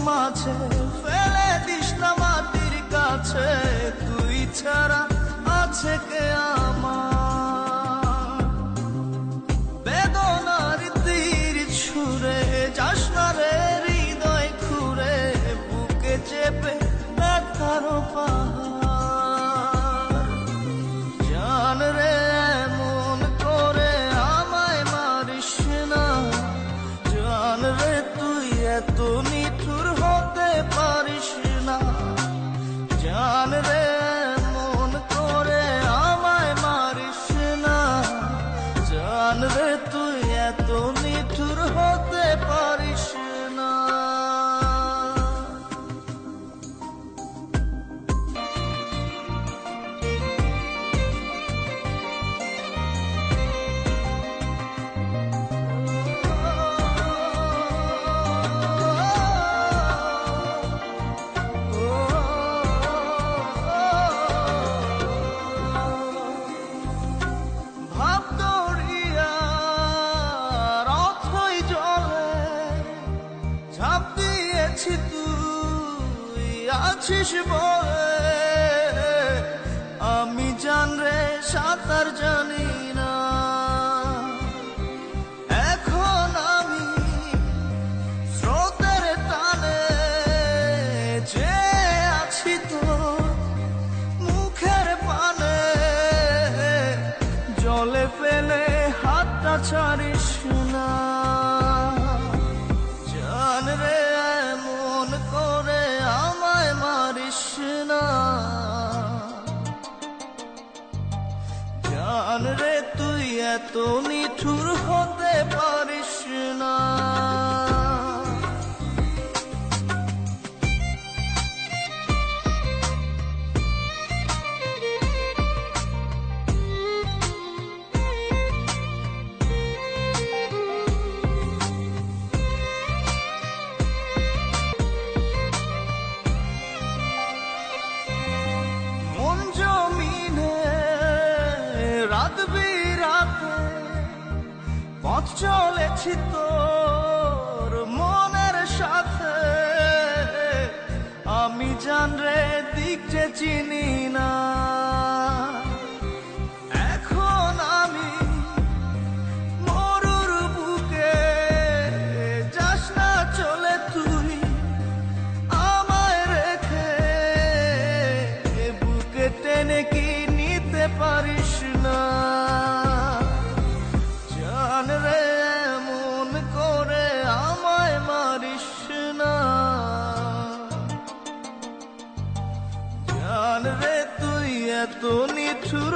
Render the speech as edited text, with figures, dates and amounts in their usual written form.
মাঝে ফেলে দিস না মাটির কাছে, তুই ছাড়া আছে কে আমার? বেদনার তীর ছুঁড়ে যাস না রে হৃদয় খুঁড়ে, বুকে চেপে ব্যথার পাহাড়। জান রে এমন করে আমায় মারিস না, জান রে তুই এত নিঠুর হতে পারিস না। জান রে এমন করে আমায় মারিস না, জান রে তুই এত নিঠুর হতে পারিস না। ঝাঁপ দিয়েছি তুই আছিস বলে, আমি জান রে সাঁতার জানি না। এখন আমি স্রোতের টানে যে আছি তোর মুখের পানে, জলে ফেলে হাতটা ছাড়িস না। জান রে এমন করে আমায় মারিস না, জান রে তুই এত নিঠুর হতে পারিস না। রাত বিরাতে পথ চলেছি তোর মনের সাথে, আমি জান রে দিক যে চিনি না। এখন আমি মরুর বুকে, যাস না চলে তুই আমায় রেখে, বুকে টেনে কি নিতে পারিস না। জান রে এমন করে আমায় মারিস না, জান রে তুই এত নিঠুর